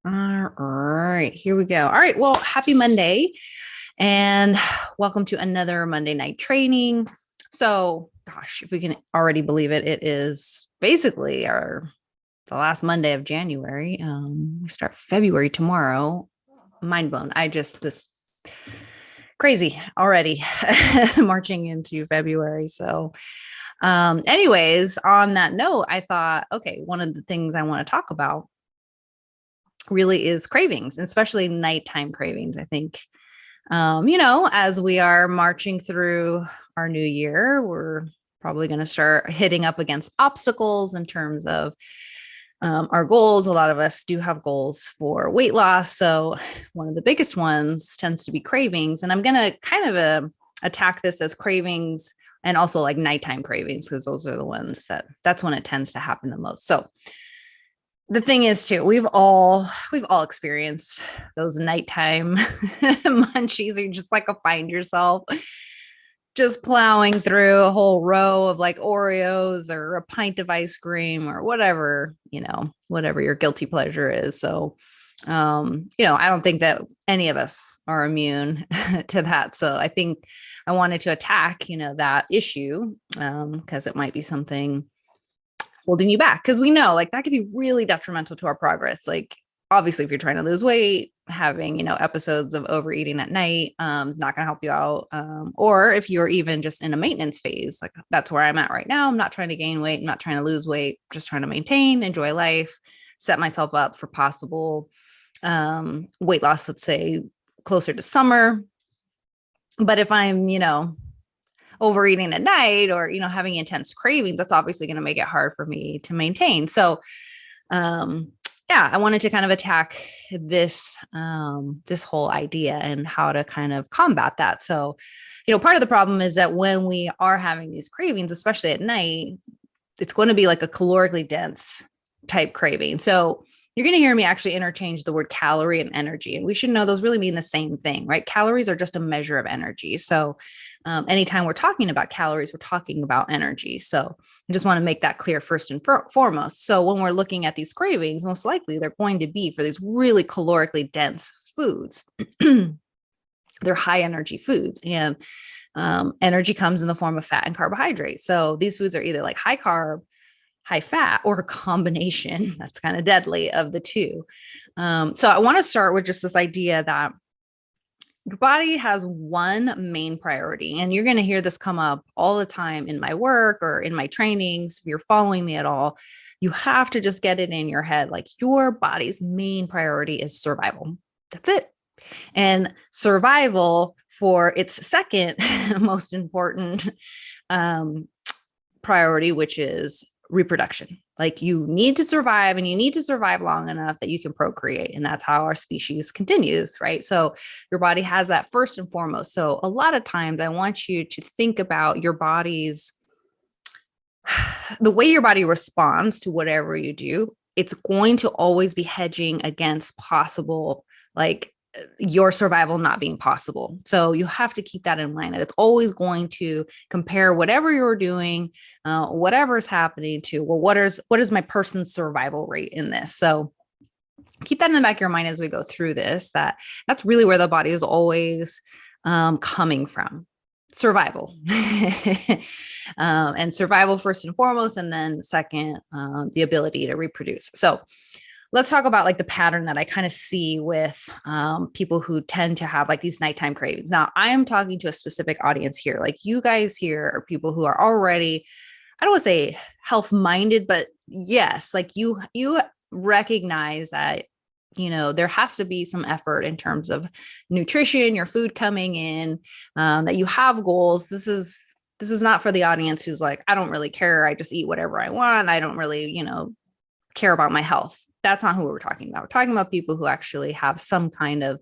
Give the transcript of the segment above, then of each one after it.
All right, here we go. All right, well, happy Monday and welcome to another Monday night training. So, gosh, if we can already believe it, it is basically the last Monday of January. We start February tomorrow. Mind blown. This crazy already marching into February. So, anyways, on that note, I thought, okay, one of the things I want to talk about really is cravings, especially nighttime cravings. I think, as we are marching through our new year, we're probably going to start hitting up against obstacles in terms of our goals. A lot of us do have goals for weight loss. So, one of the biggest ones tends to be cravings. And I'm going to kind of attack this as cravings and also like nighttime cravings, because those are the ones that's when it tends to happen the most. So, the thing is too, we've all experienced those nighttime munchies, or you just like find yourself just plowing through a whole row of like Oreos or a pint of ice cream or whatever, whatever your guilty pleasure is. So, I don't think that any of us are immune to that. So I think I wanted to attack, that issue, because it might be something holding you back, because we know like that could be really detrimental to our progress. Like, obviously, if you're trying to lose weight, having episodes of overeating at night is not going to help you out. Or if you're even just in a maintenance phase, like that's where I'm at right now. I'm not trying to gain weight, I'm not trying to lose weight, just trying to maintain, enjoy life, set myself up for possible weight loss, let's say closer to summer. But if I'm overeating at night, or having intense cravings, that's obviously going to make it hard for me to maintain. So yeah, I wanted to kind of attack this whole idea and how to kind of combat that. So part of the problem is that when we are having these cravings, especially at night, it's going to be like a calorically dense type craving. So you're going to hear me actually interchange the word calorie and energy. And we should know those really mean the same thing, right? Calories are just a measure of energy. So anytime we're talking about calories, we're talking about energy. So I just want to make that clear first and foremost. So when we're looking at these cravings, most likely they're going to be for these really calorically dense foods. They're high energy foods, and energy comes in the form of fat and carbohydrates. So these foods are either like high carb, high fat, or a combination that's kind of deadly of the two. So I want to start with just this idea that your body has one main priority, and you're going to hear this come up all the time in my work or in my trainings. If you're following me at all, you have to just get it in your head. Like, your body's main priority is survival. That's it. And survival for its second most important priority, which is reproduction. Like, you need to survive, and you need to survive long enough that you can procreate. And that's how our species continues, right? So your body has that first and foremost. So a lot of times I want you to think about the way your body responds to whatever you do. It's going to always be hedging against possible, like, your survival not being possible. So you have to keep that in mind, that it's always going to compare whatever you're doing, whatever's happening to, well, what is my person's survival rate in this? So keep that in the back of your mind as we go through this, that's really where the body is always coming from. Survival. And survival first and foremost, and then second, the ability to reproduce. So let's talk about like the pattern that I kind of see with people who tend to have like these nighttime cravings. Now, I am talking to a specific audience here. Like, you guys here are people who are already, I don't want to say health minded, but yes, like you recognize that, there has to be some effort in terms of nutrition, your food coming in, that you have goals. This is not for the audience who's like, I don't really care, I just eat whatever I want, I don't really, care about my health. That's not who we're talking about. We're talking about people who actually have some kind of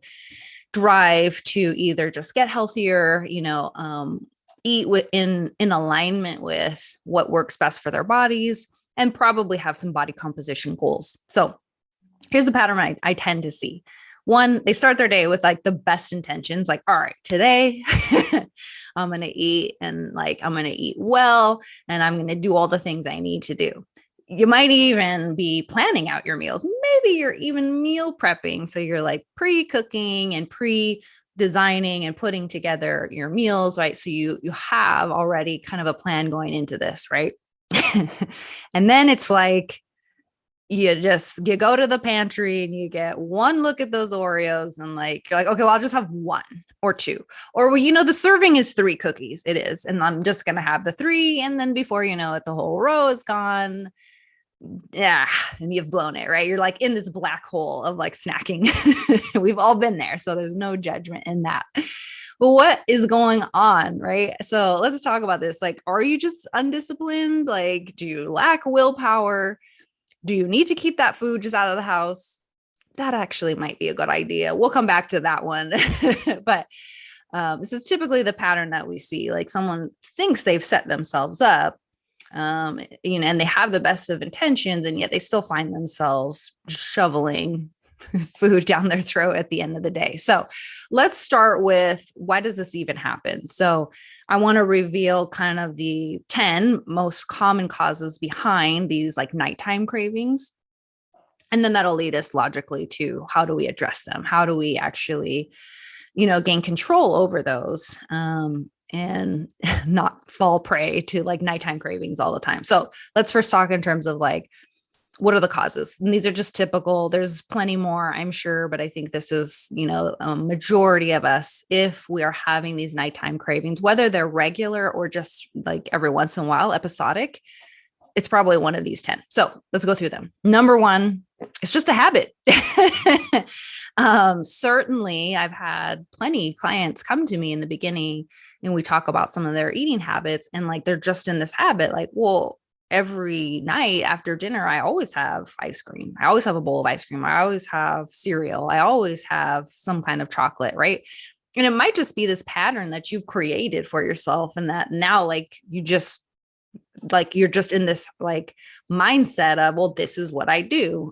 drive to either just get healthier, eat in alignment with what works best for their bodies, and probably have some body composition goals. So here's the pattern I tend to see. One, they start their day with like the best intentions, like, all right, today I'm going to eat, and like, I'm going to eat well, and I'm going to do all the things I need to do. You might even be planning out your meals. Maybe maybe you're even meal prepping. So you're like pre-cooking and pre-designing and putting together your meals, right? So you have already kind of a plan going into this, right? And then it's like you go to the pantry and you get one look at those Oreos and like you're like, okay, well, I'll just have one or two. Or well, the serving is 3 cookies. It is. And I'm just gonna have the 3. And then before you know it, the whole row is gone. Yeah, and you've blown it, right? You're like in this black hole of like snacking. We've all been there. So there's no judgment in that. But what is going on, right? So let's talk about this. Like, are you just undisciplined? Like, do you lack willpower? Do you need to keep that food just out of the house? That actually might be a good idea. We'll come back to that one. But this is typically the pattern that we see. Like someone thinks they've set themselves up, and they have the best of intentions, and yet they still find themselves shoveling food down their throat at the end of the day. So let's start with, why does this even happen? So I want to reveal kind of the 10 most common causes behind these like nighttime cravings. And then that'll lead us logically to how do we address them? How do we actually, gain control over those, and not fall prey to like nighttime cravings all the time. So let's first talk in terms of like, what are the causes? And these are just typical. There's plenty more, I'm sure, but I think this is, a majority of us, if we are having these nighttime cravings, whether they're regular or just like every once in a while, episodic, it's probably one of these 10. So let's go through them. Number 1, it's just a habit. Certainly I've had plenty clients come to me in the beginning and we talk about some of their eating habits, and like, they're just in this habit. Like, well, every night after dinner, I always have ice cream. I always have a bowl of ice cream. I always have cereal. I always have some kind of chocolate, right? And it might just be this pattern that you've created for yourself, and that now like you're just in this like mindset of, well, this is what I do.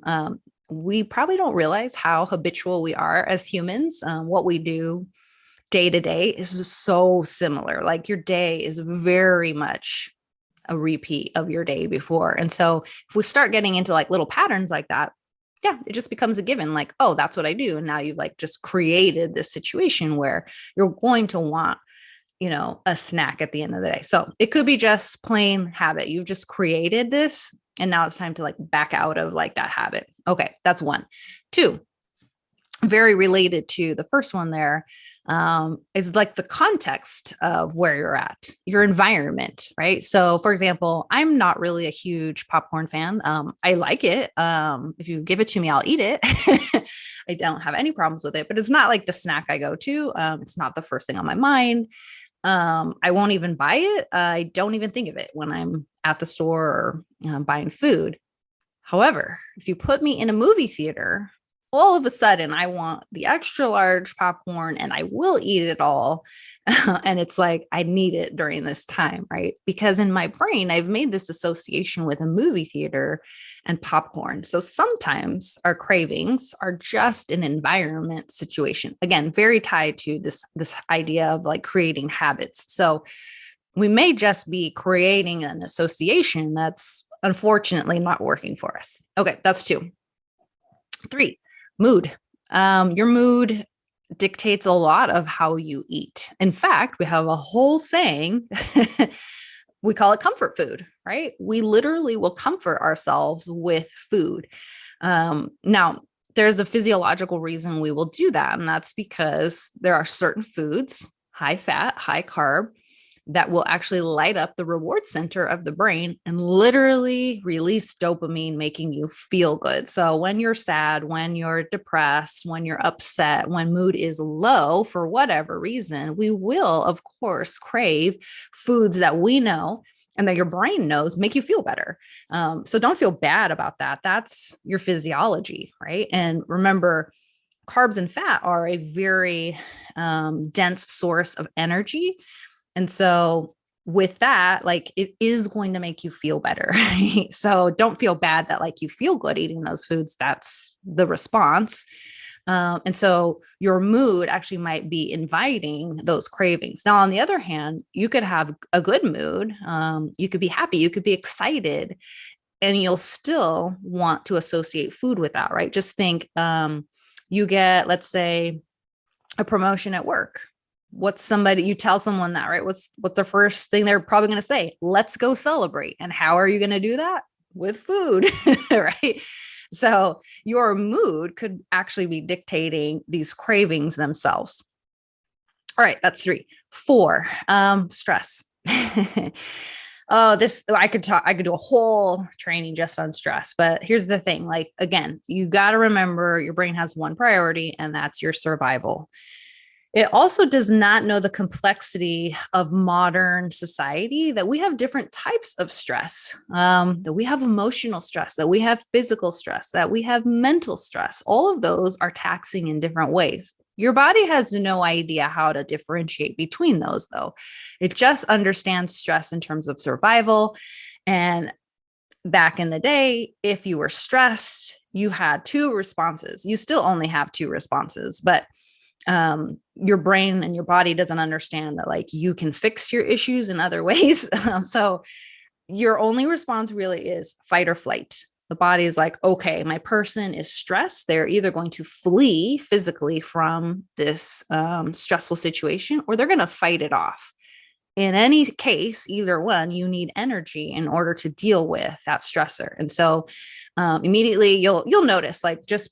We probably don't realize how habitual we are as humans. What we do day to day is so similar. Like your day is very much a repeat of your day before. And so if we start getting into like little patterns like that, yeah, it just becomes a given, like, oh, that's what I do. And now you've like just created this situation where you're going to want, a snack at the end of the day. So it could be just plain habit. You've just created this, and now it's time to like back out of like that habit. Okay. That's 1. 2, very related to the first one there, is like the context of where you're at, your environment, right? So for example, I'm not really a huge popcorn fan. I like it. If you give it to me, I'll eat it. I don't have any problems with it, but it's not like the snack I go to. It's not the first thing on my mind. I won't even buy it. I don't even think of it when I'm at the store or buying food. However, if you put me in a movie theater, all of a sudden I want the extra large popcorn and I will eat it all. And it's like, I need it during this time, right? Because in my brain, I've made this association with a movie theater and popcorn. So sometimes our cravings are just an environment situation. Again, very tied to this idea of like creating habits. So we may just be creating an association that's unfortunately not working for us. Okay, that's 2. 3, mood. Your mood dictates a lot of how you eat. In fact, we have a whole saying, we call it comfort food, right? We literally will comfort ourselves with food. Now, there's a physiological reason we will do that. And that's because there are certain foods, high fat, high carb, that will actually light up the reward center of the brain and literally release dopamine, making you feel good. So when you're sad, when you're depressed, when you're upset, when mood is low for whatever reason, we will, of course, crave foods that we know and that your brain knows make you feel better. So don't feel bad about that. That's your physiology, right? And remember, carbs and fat are a very dense source of energy. And so with that, like it is going to make you feel better. Right? So don't feel bad that like you feel good eating those foods. That's the response. And so your mood actually might be inviting those cravings. Now, on the other hand, you could have a good mood. You could be happy. You could be excited. and you'll still want to associate food with that, right? Just think, you get, let's say, a promotion at work. You tell someone that, right? What's the first thing they're probably going to say? Let's go celebrate. And how are you going to do that? With food, right? So your mood could actually be dictating these cravings themselves. All right, that's 3. 4, stress. I could do a whole training just on stress, but here's the thing. Like, again, you got to remember your brain has one priority, and that's your survival. It also does not know the complexity of modern society, that we have different types of stress, that we have emotional stress, that we have physical stress, that we have mental stress. All of those are taxing in different ways. Your body has no idea how to differentiate between those, though. It just understands stress in terms of survival. And back in the day, if you were stressed, you had 2 responses. You still only have 2 responses, but your brain and your body doesn't understand that, like, you can fix your issues in other ways. So your only response really is fight or flight. The body is like, okay, my person is stressed. They're either going to flee physically from this stressful situation, or they're going to fight it off. In any case, either one, you need energy in order to deal with that stressor. And so immediately you'll notice, like, just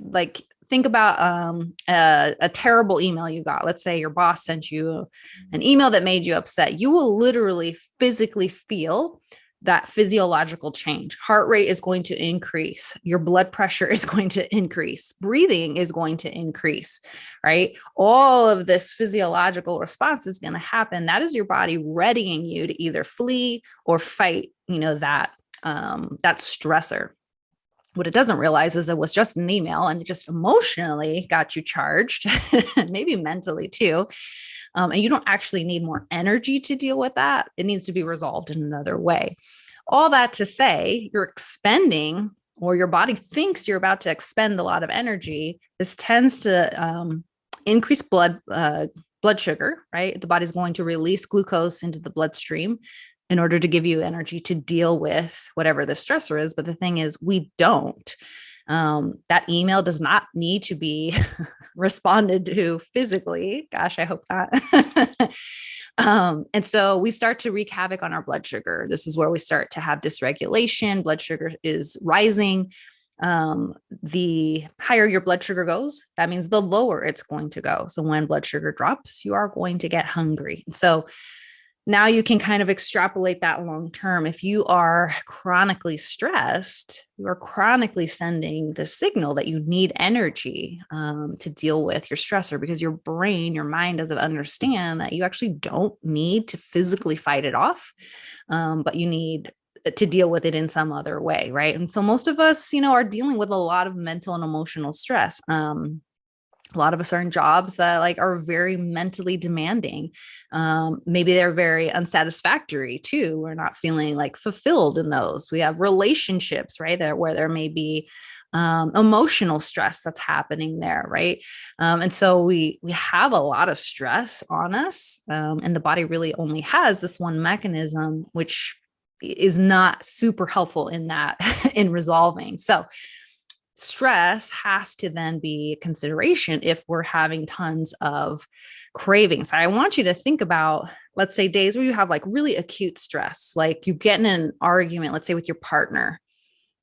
like, think about a terrible email you got. Let's say your boss sent you an email that made you upset. You will literally physically feel that physiological change. Heart rate is going to increase. Your blood pressure is going to increase. Breathing is going to increase, right? All of this physiological response is going to happen. That is your body readying you to either flee or fight, that stressor. What it doesn't realize is it was just an email, and it just emotionally got you charged, maybe mentally too. And you don't actually need more energy to deal with that. It needs to be resolved in another way. All that to say, you're expending, or your body thinks you're about to expend, a lot of energy. This tends to increase blood sugar, right? The body's going to release glucose into the bloodstream in order to give you energy to deal with whatever the stressor is. But the thing is, we don't. That email does not need to be responded to physically. Gosh, I hope not. And so we start to wreak havoc on our blood sugar. This is where we start to have dysregulation. Blood sugar is rising. The higher your blood sugar goes, that means the lower it's going to go. So when blood sugar drops, you are going to get hungry. So now you can kind of extrapolate that long term. If you are chronically stressed, you are chronically sending the signal that you need energy to deal with your stressor, because your brain, your mind doesn't understand that you actually don't need to physically fight it off, but you need to deal with it in some other way, right? And so most of us, are dealing with a lot of mental and emotional stress. A lot of us are in jobs that are very mentally demanding. Maybe they're very unsatisfactory too. We're not feeling fulfilled in those. We have relationships, right? Where there may be emotional stress that's happening there, right? And so we have a lot of stress on us, and the body really only has this one mechanism, which is not super helpful in that in resolving. So stress has to then be a consideration if we're having tons of cravings. So I want you to think about, let's say, days where you have really acute stress, like you get in an argument, let's say with your partner.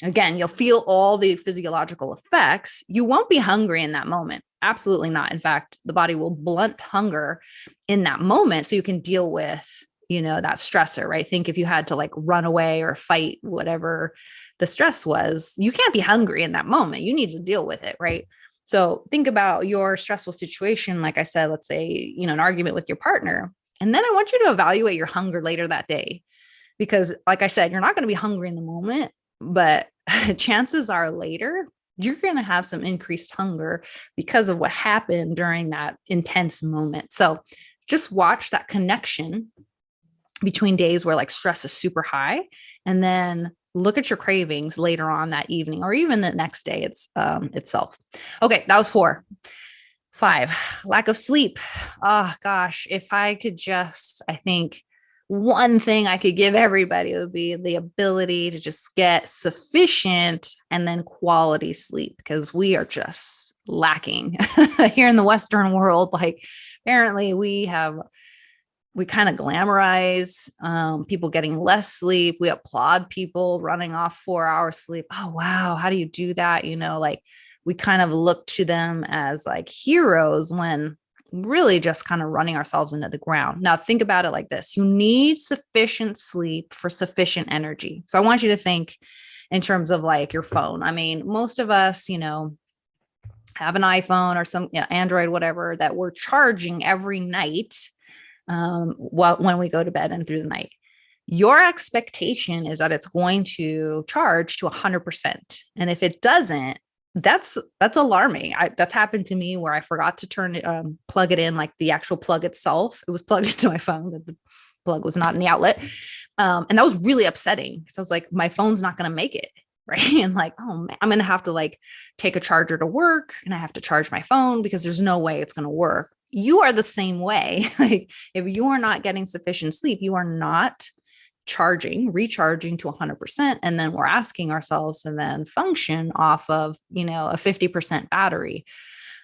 Again, you'll feel all the physiological effects. You won't be hungry in that moment. Absolutely not. In fact, the body will blunt hunger in that moment so you can deal with, that stressor, right? Think if you had to run away or fight whatever the stress was, you can't be hungry in that moment. You need to deal with it, right? So think about your stressful situation. Like I said, let's say, an argument with your partner. And then I want you to evaluate your hunger later that day, because like I said, you're not going to be hungry in the moment, but chances are later, you're going to have some increased hunger because of what happened during that intense moment. So just watch that connection between days where stress is super high, and then look at your cravings later on that evening, or even the next day itself. Okay. That was 4. 5, lack of sleep. Oh gosh. If I could just, I think, one thing I could give everybody would be the ability to just get sufficient and then quality sleep, because we are just lacking here in the Western world. Like, apparently we kind of glamorize people getting less sleep. We applaud people running off 4 hours sleep. Oh, wow. How do you do that? Like, we kind of look to them as like heroes when really just kind of running ourselves into the ground. Now, think about it like this. You need sufficient sleep for sufficient energy. So I want you to think in terms of like your phone. I mean, most of us, have an iPhone or some Android, whatever, that we're charging every night when we go to bed and through the night. Your expectation is that it's going to charge to 100%. And if it doesn't, that's alarming. That's happened to me where I forgot to plug it in, like the actual plug itself. It was plugged into my phone, but the plug was not in the outlet. And that was really upsetting because I was like, my phone's not going to make it. Right. And like, oh man, I'm going to have to like take a charger to work and I have to charge my phone because there's no way it's going to work. You are the same way. Like, if you are not getting sufficient sleep, you are not recharging to 100%. And then we're asking ourselves to then function off of, a 50% battery.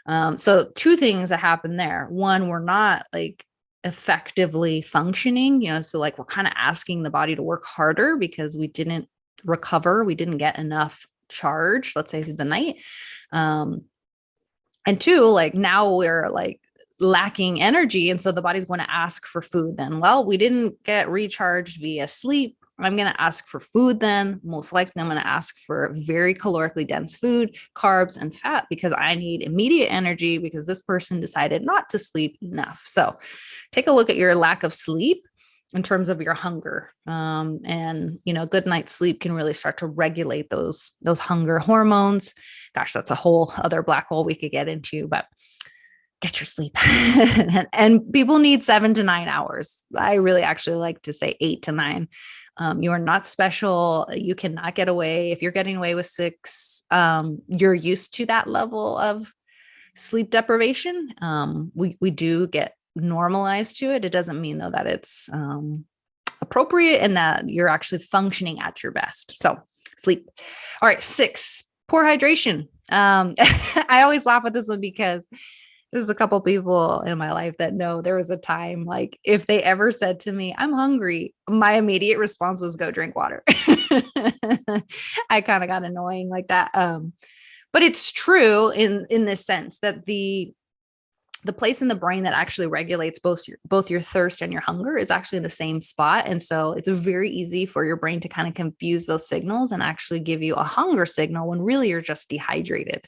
So two things that happen there. One, we're not like effectively functioning, so like we're kind of asking the body to work harder because we didn't recover. We didn't get enough charge, let's say through the night. And two, like now we're like lacking energy. And so the body's going to ask for food then. Well, we didn't get recharged via sleep. I'm going to ask for food then. Most likely, I'm going to ask for very calorically dense food, carbs, and fat because I need immediate energy because this person decided not to sleep enough. So take a look at your lack of sleep in terms of your hunger. And, good night's sleep can really start to regulate those hunger hormones. Gosh, that's a whole other black hole we could get into, but get your sleep. and people need 7 to 9 hours. I really actually like to say 8 to 9. You are not special. You cannot get away. If you're getting away with 6, you're used to that level of sleep deprivation. We do get normalized to it. It doesn't mean though that it's appropriate and that you're actually functioning at your best. So sleep. All right. 6, poor hydration. I always laugh at this one because there's a couple people in my life that know there was a time, like if they ever said to me, I'm hungry, my immediate response was go drink water. I kind of got annoying like that. But it's true in this sense that the place in the brain that actually regulates both your thirst and your hunger is actually in the same spot. And so it's very easy for your brain to kind of confuse those signals and actually give you a hunger signal when really you're just dehydrated.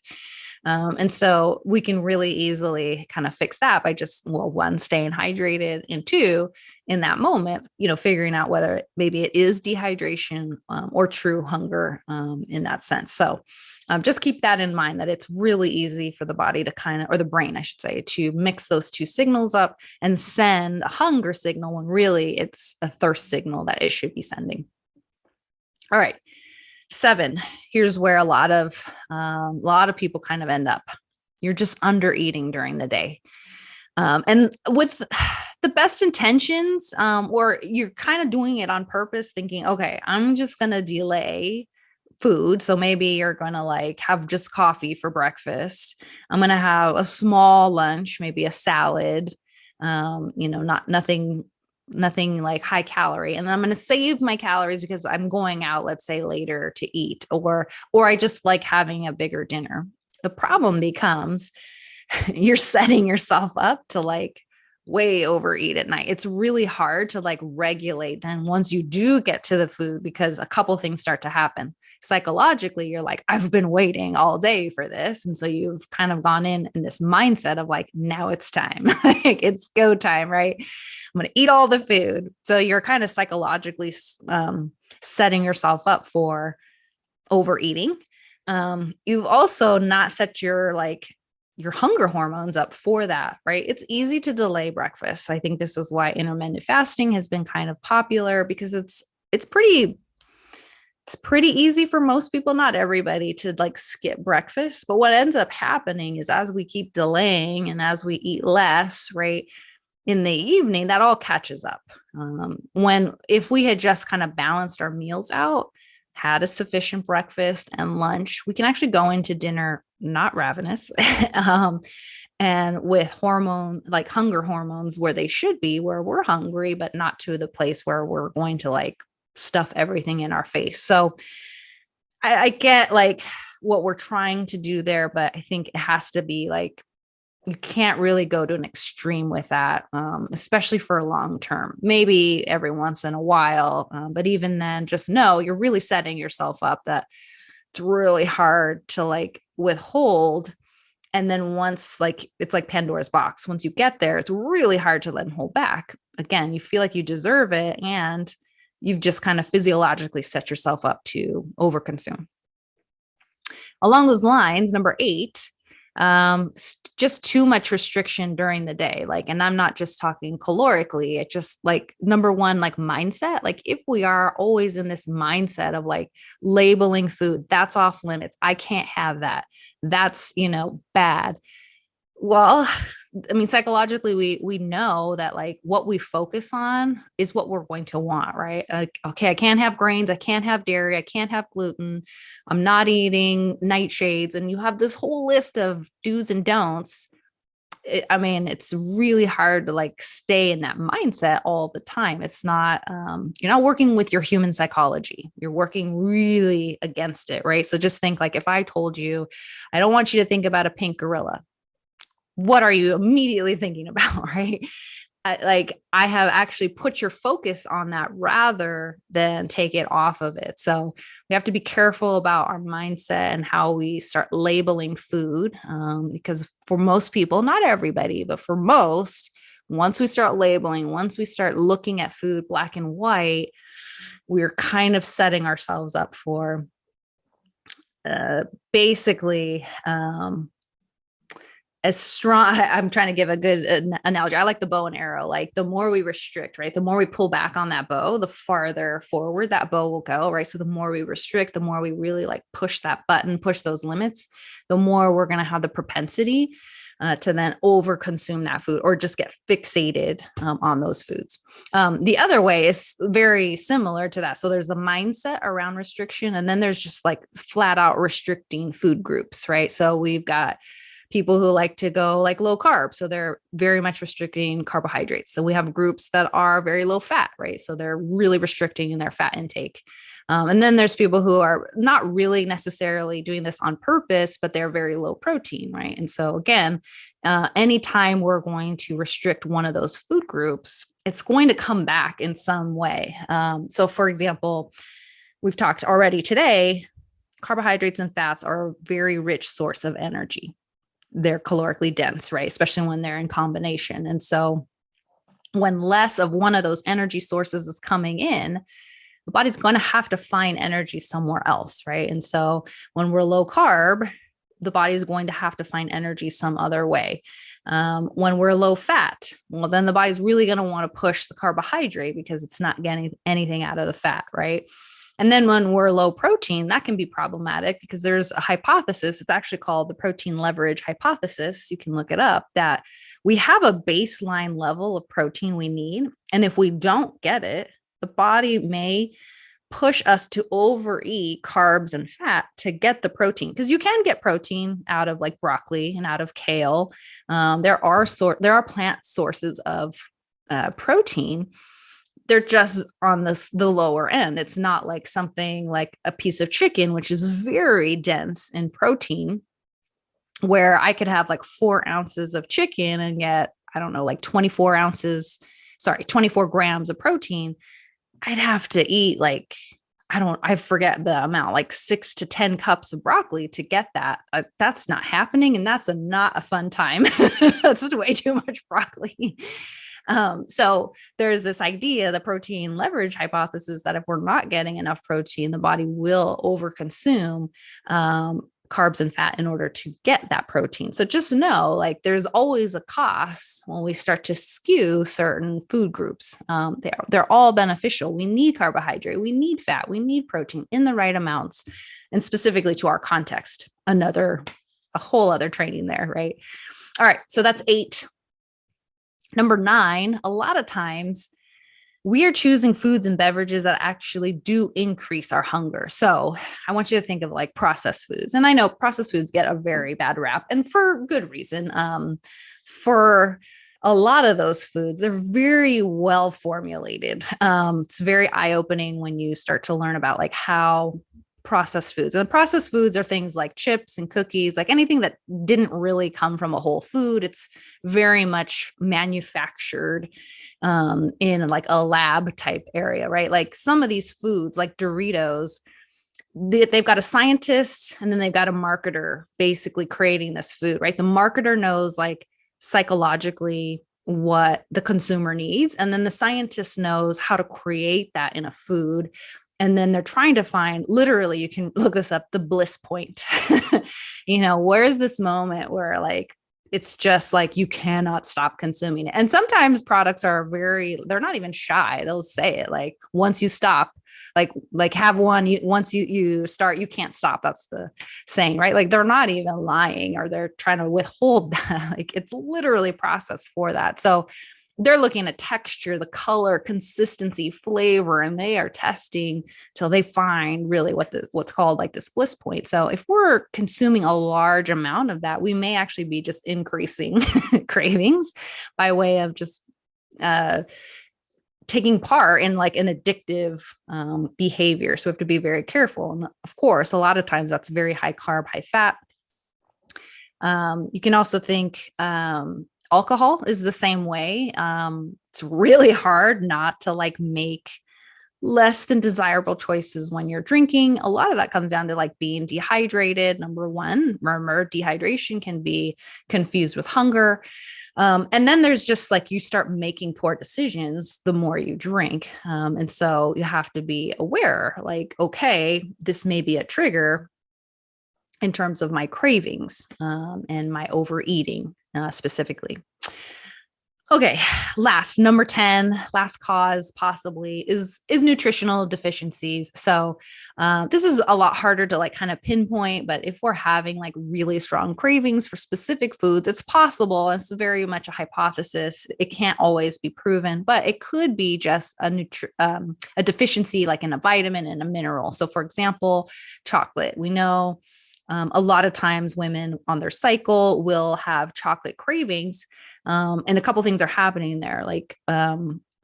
And so we can really easily kind of fix that by just, well, 1, staying hydrated, and 2, in that moment, figuring out whether maybe it is dehydration or true hunger in that sense. So just keep that in mind, that it's really easy for the body to or the brain, I should say, to mix those two signals up and send a hunger signal when really it's a thirst signal that it should be sending. All right. 7, here's where a lot of people kind of end up. You're just under eating during the day. And with the best intentions, or you're kind of doing it on purpose, thinking, okay, I'm just going to delay food. So maybe you're going to like have just coffee for breakfast. I'm going to have a small lunch, maybe a salad, nothing like high calorie. And then I'm going to save my calories because I'm going out, let's say later to eat, or I just like having a bigger dinner. The problem becomes you're setting yourself up to like way overeat at night. It's really hard to like regulate then once you do get to the food, because a couple things start to happen. Psychologically, you're like, I've been waiting all day for this. And so you've kind of gone in this mindset of like, now it's time. Like, it's go time, right? I'm going to eat all the food. So you're kind of psychologically setting yourself up for overeating. You've also not set your hunger hormones up for that, right? It's easy to delay breakfast. I think this is why intermittent fasting has been kind of popular, because it's pretty easy for most people, not everybody, to like skip breakfast. But what ends up happening is as we keep delaying and as we eat less, right, in the evening, that all catches up. If we had just kind of balanced our meals out, had a sufficient breakfast and lunch, we can actually go into dinner not ravenous, and with like hunger hormones where they should be, where we're hungry, but not to the place where we're going to like stuff everything in our face. So I get like what we're trying to do there, but I think it has to be like, you can't really go to an extreme with that, especially for long term. Maybe every once in a while, but even then, just know you're really setting yourself up that it's really hard to like withhold. And then once, like, it's like Pandora's box. Once you get there, it's really hard to then hold back. Again, you feel like you deserve it, and you've just kind of physiologically set yourself up to overconsume. Along those lines, number 8, just too much restriction during the day. Like, and I'm not just talking calorically, it just like number 1, like mindset. Like if we are always in this mindset of like labeling food, that's off limits, I can't have that, that's, bad. Well, I mean, psychologically, we know that like what we focus on is what we're going to want, right? Okay, I can't have grains, I can't have dairy, I can't have gluten, I'm not eating nightshades, and you have this whole list of do's and don'ts. I mean, it's really hard to like stay in that mindset all the time. It's not, you're not working with your human psychology. You're working really against it, right? So just think like if I told you, I don't want you to think about a pink gorilla, what are you immediately thinking about, right? I have actually put your focus on that rather than take it off of it. So we have to be careful about our mindset and how we start labeling food, because for most people, not everybody, but for most, once we start labeling, once we start looking at food black and white, we're kind of setting ourselves up for basically as strong. I'm trying to give a good analogy. I like the bow and arrow. Like the more we restrict, right, the more we pull back on that bow, the farther forward that bow will go, right? So the more we restrict, the more we really like push that button, push those limits, the more we're going to have the propensity to then over consume that food or just get fixated on those foods. The other way is very similar to that. So there's the mindset around restriction, and then there's just like flat out restricting food groups, right? So we've got people who like to go like low carb. So they're very much restricting carbohydrates. So we have groups that are very low fat, right? So they're really restricting in their fat intake. And then there's people who are not really necessarily doing this on purpose, but they're very low protein, right? And so again, anytime we're going to restrict one of those food groups, it's going to come back in some way. So for example, we've talked already today, carbohydrates and fats are a very rich source of energy. They're calorically dense, right? Especially when they're in combination. And so when less of one of those energy sources is coming in, the body's going to have to find energy somewhere else, right? And so when we're low carb, the body's going to have to find energy some other way. When we're low fat, well, then the body's really going to want to push the carbohydrate because it's not getting anything out of the fat, right? And then when we're low protein, that can be problematic because there's a hypothesis. It's actually called the protein leverage hypothesis. You can look it up, that we have a baseline level of protein we need. And if we don't get it, the body may push us to overeat carbs and fat to get the protein, because you can get protein out of like broccoli and out of kale. There are plant sources of protein. They're just on the lower end. It's not like something like a piece of chicken, which is very dense in protein, where I could have like 4 ounces of chicken and get, I don't know, like 24 grams of protein. I'd have to eat like, I forget the amount, like 6 to 10 cups of broccoli to get that. That's not happening. And that's not a fun time. That's way too much broccoli. So there's this idea, the protein leverage hypothesis, that if we're not getting enough protein, the body will overconsume carbs and fat in order to get that protein. So just know, like, there's always a cost when we start to skew certain food groups. They're all beneficial. We need carbohydrate, we need fat, we need protein in the right amounts, and specifically to our context. A whole other training there, right? All right. So that's 8. Number 9, a lot of times we are choosing foods and beverages that actually do increase our hunger. So I want you to think of like processed foods. And I know processed foods get a very bad rap, and for good reason. For a lot of those foods, they're very well formulated. It's very eye opening when you start to learn about like how processed foods, and processed foods are things like chips and cookies, like anything that didn't really come from a whole food. It's very much manufactured in like a lab type area, right? Like some of these foods, like Doritos, they've got a scientist and then they've got a marketer basically creating this food, right? The marketer knows like psychologically what the consumer needs, and then the scientist knows how to create that in a food. And then they're trying to find, literally, you can look this up, the bliss point. Where's this moment where like it's just like you cannot stop consuming it. And sometimes products are they're not even shy. They'll say it like, once you stop, like have one, once you start, you can't stop. That's the saying, right? Like they're not even lying, or they're trying to withhold that. Like it's literally processed for that. So they're looking at texture, the color, consistency, flavor, and they are testing till they find really what's called like this bliss point. So if we're consuming a large amount of that, we may actually be just increasing cravings by way of just taking part in like an addictive behavior. So we have to be very careful. And of course, a lot of times that's very high carb, high fat. You can also think alcohol is the same way. It's really hard not to like make less than desirable choices when you're drinking. A lot of that comes down to like being dehydrated. Number one, remember, dehydration can be confused with hunger. And then there's just like you start making poor decisions the more you drink. And so you have to be aware, like, okay, this may be a trigger in terms of my cravings and my overeating specifically. Okay, number 10, last cause possibly is nutritional deficiencies. So this is a lot harder to like kind of pinpoint, but if we're having like really strong cravings for specific foods, it's possible. It's very much a hypothesis. It can't always be proven, but it could be just a deficiency like in a vitamin and a mineral. So for example, chocolate, we know a lot of times women on their cycle will have chocolate cravings. And a couple things are happening there. Like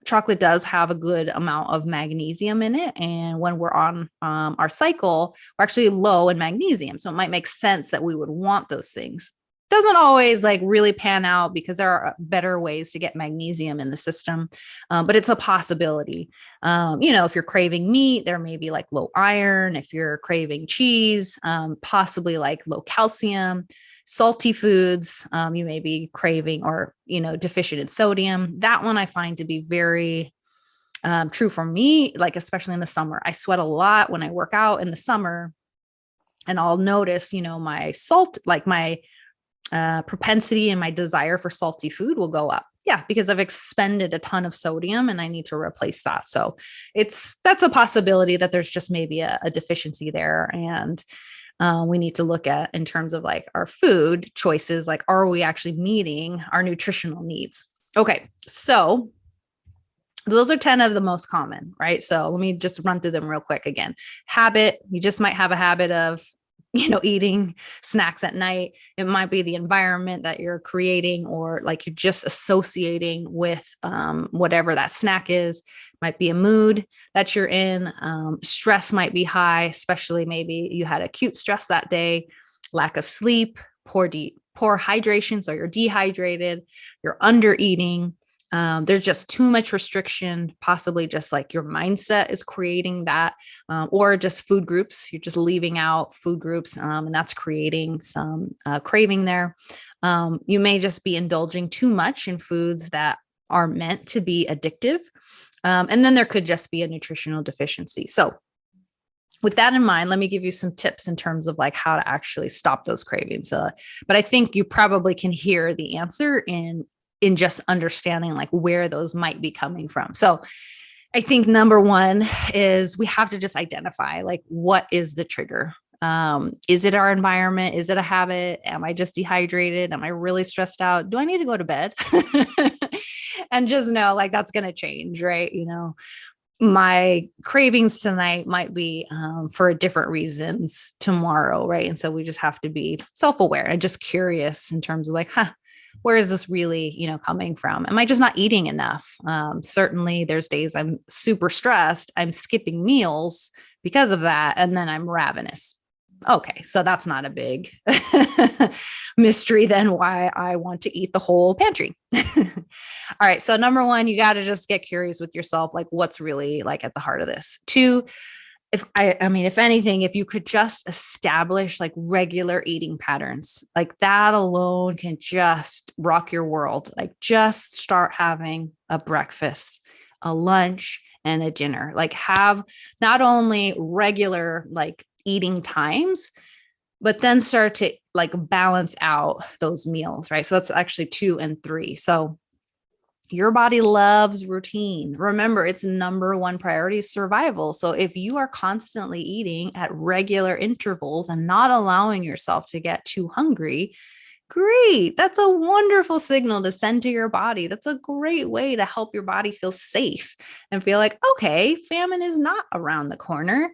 chocolate does have a good amount of magnesium in it. And when we're on our cycle, we're actually low in magnesium. So it might make sense that we would want those things. Doesn't always like really pan out because there are better ways to get magnesium in the system, but it's a possibility. If you're craving meat, there may be like low iron. If you're craving cheese, possibly like low calcium. Salty foods, you may be craving or, deficient in sodium. That one I find to be very true for me, like especially in the summer. I sweat a lot when I work out in the summer, and I'll notice, my salt, like my propensity and my desire for salty food will go up. Yeah, because I've expended a ton of sodium and I need to replace that. So that's a possibility that there's just maybe a deficiency there. And we need to look at in terms of like our food choices, like, are we actually meeting our nutritional needs? Okay. So those are 10 of the most common, right? So let me just run through them real quick again. Habit, you just might have a habit of eating snacks at night. It might be the environment that you're creating, or like you're just associating with whatever that snack is. Might be a mood that you're in. Stress might be high, especially maybe you had acute stress that day, lack of sleep, poor hydration. So you're dehydrated, you're under eating. There's just too much restriction, possibly just like your mindset is creating that, or just food groups. You're just leaving out food groups, and that's creating some craving there. You may just be indulging too much in foods that are meant to be addictive. And then there could just be a nutritional deficiency. So with that in mind, let me give you some tips in terms of like how to actually stop those cravings. But I think you probably can hear the answer in just understanding like where those might be coming from. So I think number one is we have to just identify like what is the trigger. Is it our environment? Is it a habit? Am I just dehydrated? Am I really stressed out? Do I need to go to bed? And just know like that's going to change, right? My cravings tonight might be for different reasons tomorrow, right? And so we just have to be self-aware and just curious in terms of like, where is this really, coming from? Am I just not eating enough? Certainly there's days I'm super stressed. I'm skipping meals because of that. And then I'm ravenous. Okay, so that's not a big mystery then why I want to eat the whole pantry. All right, so number one, you got to just get curious with yourself, like what's really like at the heart of this. Two, if anything, if you could just establish like regular eating patterns, like that alone can just rock your world. Like just start having a breakfast, a lunch, and a dinner. Like have not only regular like eating times, but then start to like balance out those meals, right? So that's actually 2 and 3. So your body loves routine. Remember, its number one priority is survival. So if you are constantly eating at regular intervals and not allowing yourself to get too hungry, great. That's a wonderful signal to send to your body. That's a great way to help your body feel safe and feel like, okay, famine is not around the corner.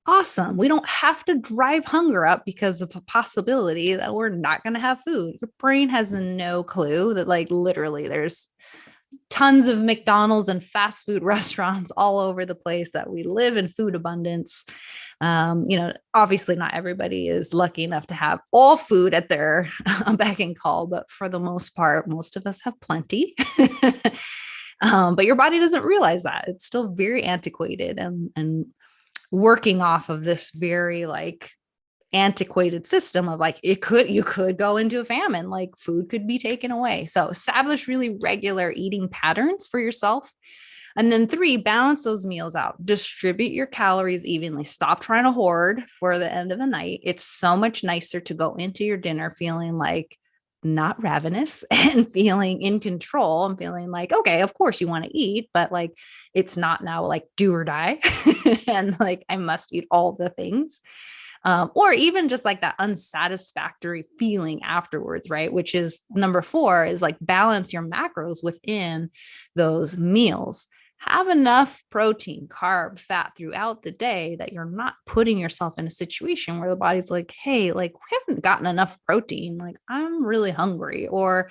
Awesome. We don't have to drive hunger up because of a possibility that we're not going to have food. Your brain has no clue that, like, literally, there's tons of McDonald's and fast food restaurants all over the place, that we live in food abundance. Obviously not everybody is lucky enough to have all food at their beck and call, but for the most part, most of us have plenty. But your body doesn't realize that. It's still very antiquated and working off of this very like antiquated system of like you could go into a famine, like food could be taken away. So establish really regular eating patterns for yourself. And then 3, balance those meals out. Distribute your calories evenly. Stop trying to hoard for the end of the night. It's so much nicer to go into your dinner feeling like not ravenous and feeling in control and feeling like, okay, of course you want to eat, but like it's not now like do or die and like I must eat all the things. Or even just like that unsatisfactory feeling afterwards, right? Which is number 4, is like balance your macros within those meals. Have enough protein, carb, fat throughout the day that you're not putting yourself in a situation where the body's like, hey, like we haven't gotten enough protein. Like I'm really hungry. Or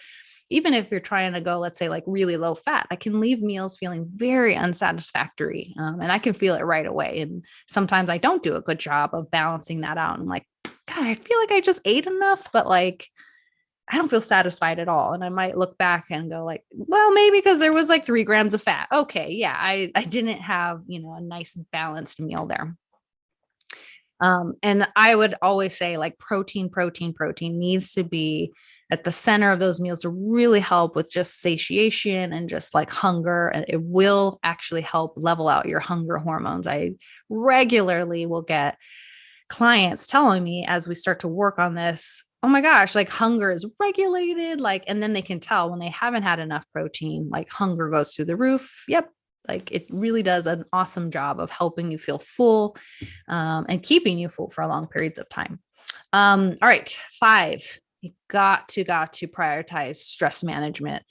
even if you're trying to go, let's say like really low fat, I can leave meals feeling very unsatisfactory. And I can feel it right away. And sometimes I don't do a good job of balancing that out. I'm like, God, I feel like I just ate enough, but like, I don't feel satisfied at all. And I might look back and go like, well, maybe because there was like 3 grams of fat. Okay. Yeah. I didn't have, a nice balanced meal there. And I would always say like protein needs to be at the center of those meals to really help with just satiation and just like hunger. And it will actually help level out your hunger hormones. I regularly will get clients telling me as we start to work on this, oh my gosh, like hunger is regulated. Like, and then they can tell when they haven't had enough protein, like hunger goes through the roof. Yep. Like it really does an awesome job of helping you feel full and keeping you full for long periods of time. All right. 5, you got to prioritize stress management,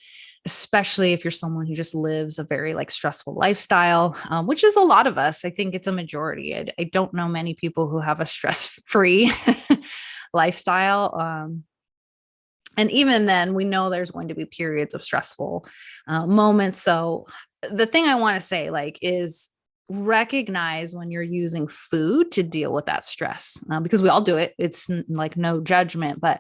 especially if you're someone who just lives a very like stressful lifestyle, which is a lot of us. I think it's a majority. I don't know many people who have a stress-free lifestyle. And even then, we know there's going to be periods of stressful moments. So the thing I want to say like is recognize when you're using food to deal with that stress, because we all do it. It's like no judgment, but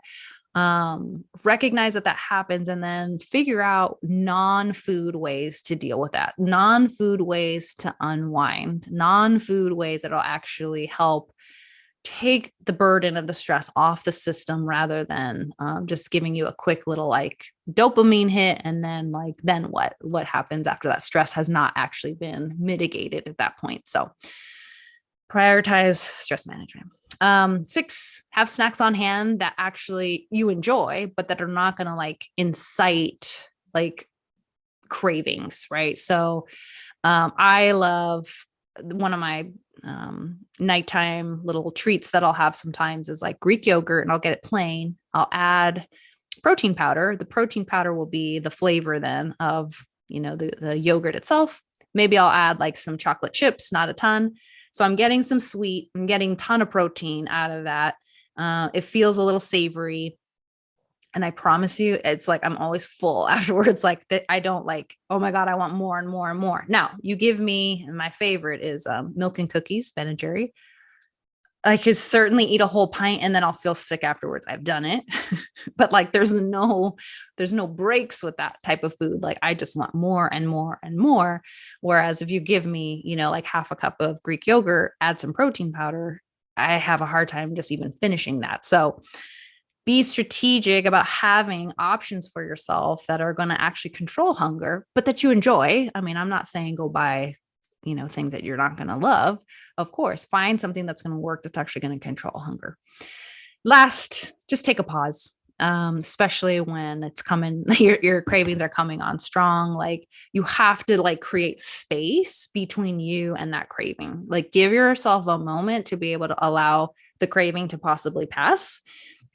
recognize that happens and then figure out non-food ways to deal with that, non-food ways to unwind, non-food ways that'll actually help take the burden of the stress off the system rather than just giving you a quick little like dopamine hit. And then what happens after that stress has not actually been mitigated at that point. So prioritize stress management. 6, have snacks on hand that actually you enjoy, but that are not going to like incite like cravings, right? So I love one of my nighttime little treats that I'll have sometimes is like Greek yogurt, and I'll get it plain. I'll add protein powder. The protein powder will be the flavor then of, the yogurt itself. Maybe I'll add like some chocolate chips, not a ton. So I'm getting some sweet, I'm getting a ton of protein out of that. It feels a little savory. And I promise you, it's like I'm always full afterwards. Like that, I don't like, oh my God, I want more and more and more. Now, you give me, and my favorite is milk and cookies, Ben and Jerry. I could certainly eat a whole pint and then I'll feel sick afterwards. I've done it. But like there's no breaks with that type of food. Like I just want more and more and more. Whereas if you give me, like half a cup of Greek yogurt, add some protein powder, I have a hard time just even finishing that. So be strategic about having options for yourself that are going to actually control hunger, but that you enjoy. I mean, I'm not saying go buy, things that you're not going to love. Of course, find something that's going to work, that's actually going to control hunger. Last, just take a pause. Especially when it's coming, your cravings are coming on strong. Like you have to like create space between you and that craving. Like give yourself a moment to be able to allow the craving to possibly pass,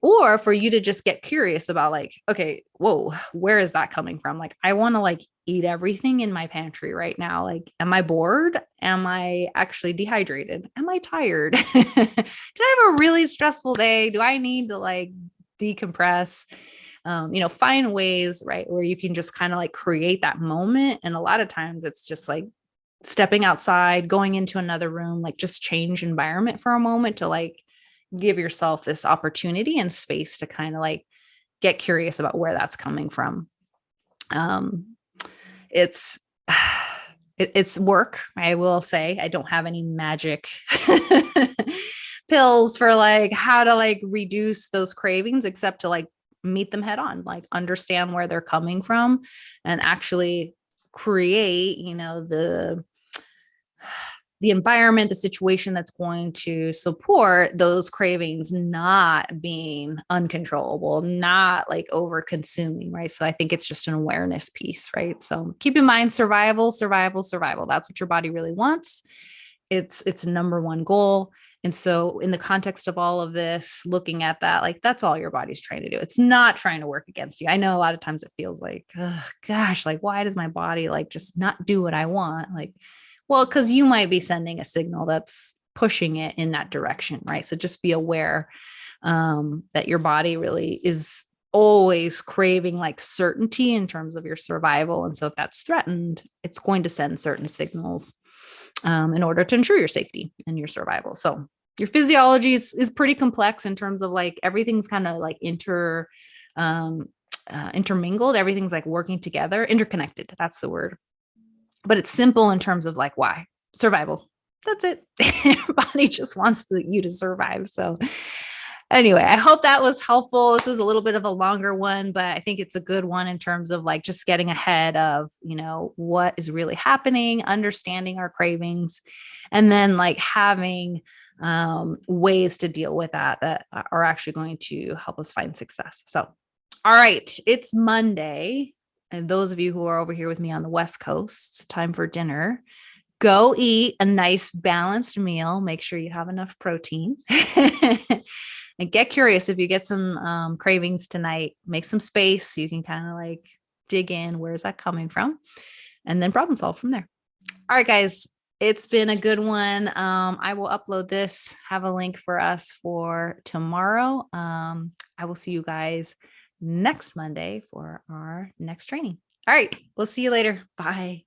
or for you to just get curious about like, okay, whoa, where is that coming from? Like, I want to like eat everything in my pantry right now. Like, am I bored? Am I actually dehydrated? Am I tired? Did I have a really stressful day? Do I need to like decompress? Find ways, right, where you can just kind of like create that moment. And a lot of times it's just like stepping outside, going into another room, like just change environment for a moment to like give yourself this opportunity and space to kind of like get curious about where that's coming from. It's it's work. I will say I don't have any magic pills for like how to like reduce those cravings, except to like meet them head on, like understand where they're coming from and actually create, the environment, the situation that's going to support those cravings not being uncontrollable, not like over consuming, right? So I think it's just an awareness piece, right? So keep in mind, survival, survival, survival. That's what your body really wants. It's number one goal. And so in the context of all of this, looking at that, like that's all your body's trying to do. It's not trying to work against you. I know a lot of times it feels like, oh, gosh, like why does my body like just not do what I want? Like, well, because you might be sending a signal that's pushing it in that direction, right? So just be aware that your body really is always craving like certainty in terms of your survival. And so if that's threatened, it's going to send certain signals in order to ensure your safety and your survival. So your physiology is pretty complex in terms of like everything's kind of like intermingled. Everything's like working together, interconnected. That's the word. But it's simple in terms of like why survival. That's it. Your body just wants you to survive. So anyway, I hope that was helpful. This was a little bit of a longer one, but I think it's a good one in terms of like just getting ahead of, what is really happening, understanding our cravings, and then like having ways to deal with that are actually going to help us find success. So, all right, it's Monday. And those of you who are over here with me on the West Coast, it's time for dinner. Go eat a nice balanced meal. Make sure you have enough protein. And get curious if you get some cravings tonight. Make some space so you can kind of like dig in. Where's that coming from? And then problem solve from there. All right, guys. It's been a good one. I will upload this, have a link for us for tomorrow. I will see you guys next Monday for our next training. All right. We'll see you later. Bye.